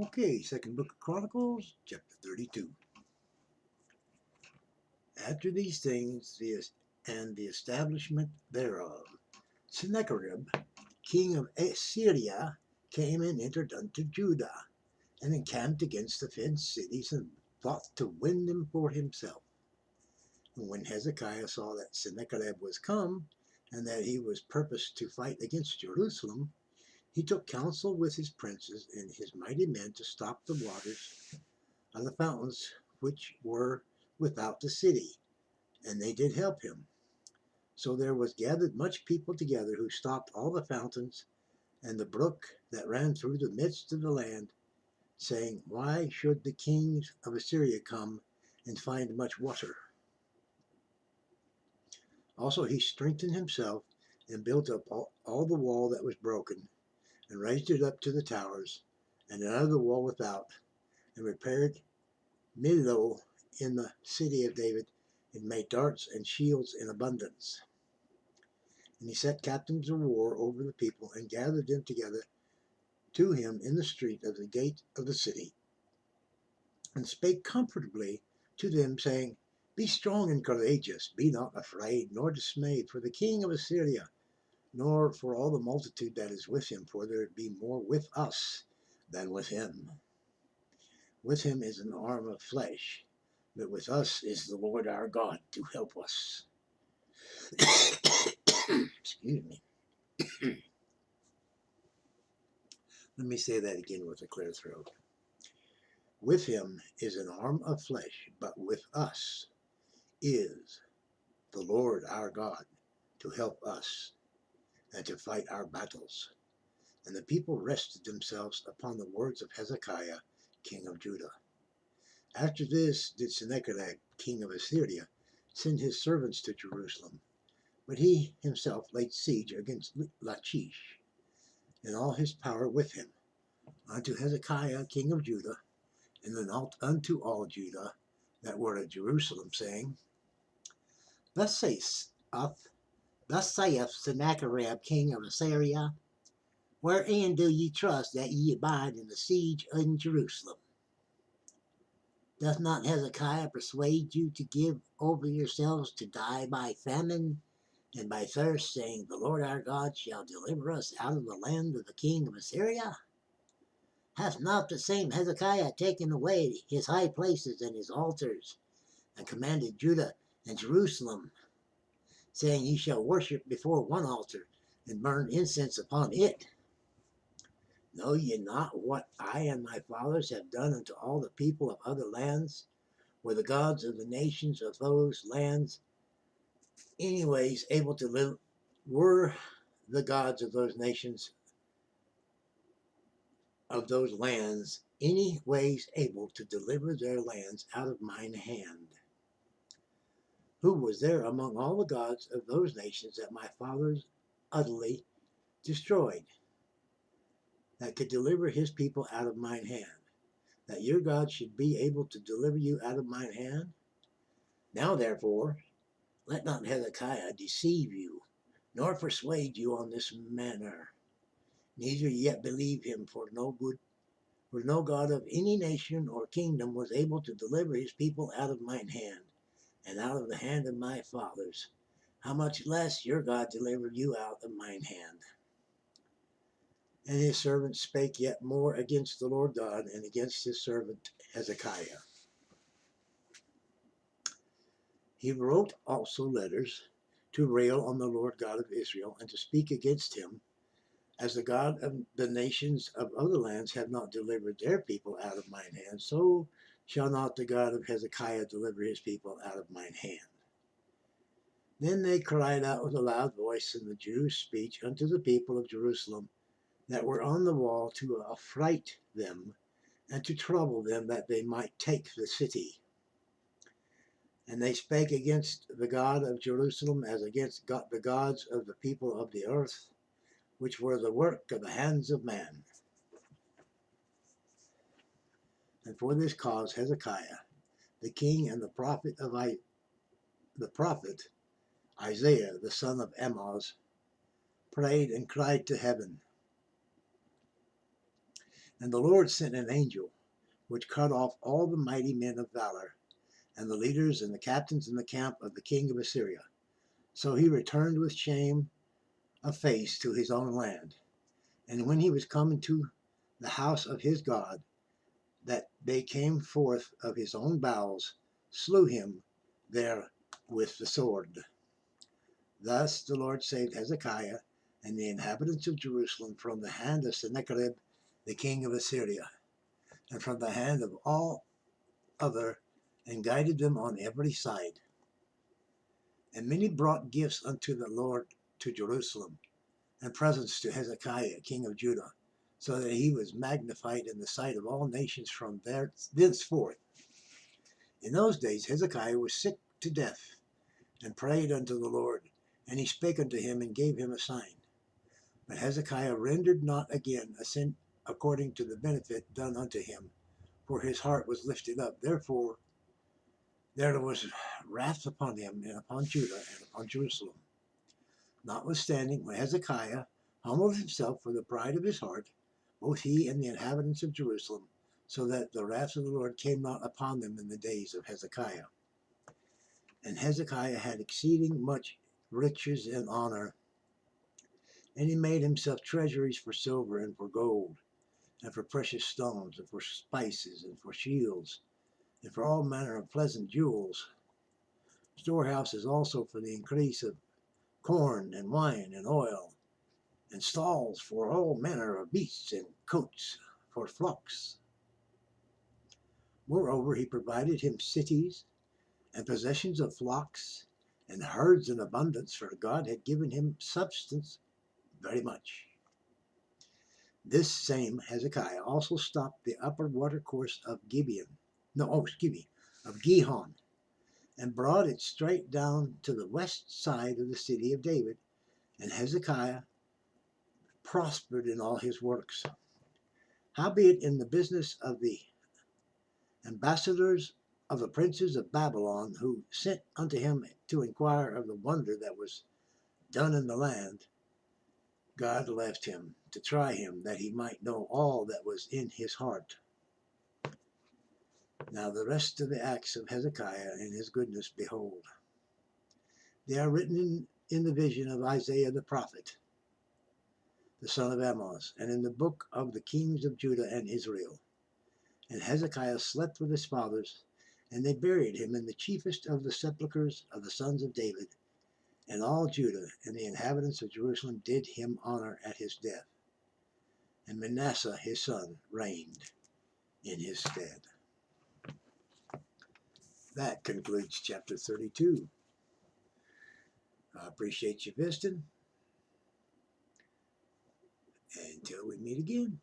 Okay, second book of Chronicles, chapter 32. After these things, the establishment thereof, Sennacherib, king of Assyria, came and entered unto Judah, and encamped against the fenced cities, and thought to win them for himself. And when Hezekiah saw that Sennacherib was come, and that he was purposed to fight against Jerusalem, he took counsel with his princes and his mighty men to stop the waters of the fountains which were without the city, and they did help him. So there was gathered much people together, who stopped all the fountains and the brook that ran through the midst of the land, saying, Why should the kings of Assyria come and find much water? Also he strengthened himself and built up all the wall that was broken, and raised it up to the towers, and another wall without, and repaired Millo in the city of David, and made darts and shields in abundance. And he set captains of war over the people, and gathered them together to him in the street of the gate of the city, and spake comfortably to them, saying, Be strong and courageous, be not afraid nor dismayed for the king of Assyria, nor for all the multitude that is with him, for there be more with us than with him. With him is an arm of flesh, but with us is the Lord our God to help us. Excuse me. Let me say that again with a clear throat. With him is an arm of flesh, but with us is the Lord our God to help us and to fight our battles. And the people rested themselves upon the words of Hezekiah, king of Judah. After this did Sennacherib, king of Assyria, send his servants to Jerusalem, but he himself laid siege against Lachish, and all his power with him, unto Hezekiah, king of Judah, and then unto all Judah that were at Jerusalem, saying, Thus saith Sennacherib, king of Assyria, Wherein do ye trust that ye abide in the siege in Jerusalem? Doth not Hezekiah persuade you to give over yourselves to die by famine and by thirst, saying, The Lord our God shall deliver us out of the land of the king of Assyria? Hath not the same Hezekiah taken away his high places and his altars, and commanded Judah and Jerusalem, saying, Ye shall worship before one altar, and burn incense upon it? Know ye not what I and my fathers have done unto all the people of other lands? Were the gods of the nations of those lands anyways able to live? Were the gods of those nations of those lands anyways able to deliver their lands out of mine hand? Who was there among all the gods of those nations that my fathers utterly destroyed, that could deliver his people out of mine hand, that your God should be able to deliver you out of mine hand? Now therefore, let not Hezekiah deceive you, nor persuade you on this manner, neither yet believe him, for no God of any nation or kingdom was able to deliver his people out of mine hand, and out of the hand of my fathers. How much less your God delivered you out of mine hand? And his servant spake yet more against the Lord God, and against his servant Hezekiah. He wrote also letters to rail on the Lord God of Israel, and to speak against him, as the God of the nations of other lands have not delivered their people out of mine hand, so shall not the God of Hezekiah deliver his people out of mine hand. Then they cried out with a loud voice in the Jews' speech unto the people of Jerusalem that were on the wall, to affright them and to trouble them, that they might take the city. And they spake against the God of Jerusalem as against the gods of the people of the earth, which were the work of the hands of man. And for this cause Hezekiah, the king, and the prophet Isaiah, the son of Amoz, prayed and cried to heaven. And the Lord sent an angel, which cut off all the mighty men of valor, and the leaders and the captains in the camp of the king of Assyria. So he returned with shame of face to his own land. And when he was come into the house of his God, that they came forth of his own bowels, slew him there with the sword. Thus the Lord saved Hezekiah and the inhabitants of Jerusalem from the hand of Sennacherib, the king of Assyria, and from the hand of all other, and guided them on every side. And many brought gifts unto the Lord to Jerusalem, and presents to Hezekiah, king of Judah, so that he was magnified in the sight of all nations from thenceforth. In those days Hezekiah was sick to death, and prayed unto the Lord, and he spake unto him, and gave him a sign. But Hezekiah rendered not again a sin according to the benefit done unto him, for his heart was lifted up. Therefore there was wrath upon him, and upon Judah, and upon Jerusalem. Notwithstanding, when Hezekiah humbled himself for the pride of his heart, both he and the inhabitants of Jerusalem, so that the wrath of the Lord came not upon them in the days of Hezekiah. And Hezekiah had exceeding much riches and honor, and he made himself treasuries for silver and for gold, and for precious stones, and for spices, and for shields, and for all manner of pleasant jewels, storehouses also for the increase of corn and wine and oil, and stalls for all manner of beasts, and coats for flocks. Moreover, he provided him cities and possessions of flocks and herds in abundance, for God had given him substance very much. This same Hezekiah also stopped the upper watercourse of of Gihon, and brought it straight down to the west side of the city of David. And Hezekiah prospered in all his works. Howbeit in the business of the ambassadors of the princes of Babylon, who sent unto him to inquire of the wonder that was done in the land, God left him to try him, that he might know all that was in his heart. Now the rest of the acts of Hezekiah and his goodness, behold, they are written in the vision of Isaiah the prophet, the son of Amoz, and in the book of the kings of Judah and Israel. And Hezekiah slept with his fathers, and they buried him in the chiefest of the sepulchres of the sons of David. And all Judah and the inhabitants of Jerusalem did him honor at his death. And Manasseh his son reigned in his stead. That concludes chapter 32. I appreciate you visiting. Until we meet again.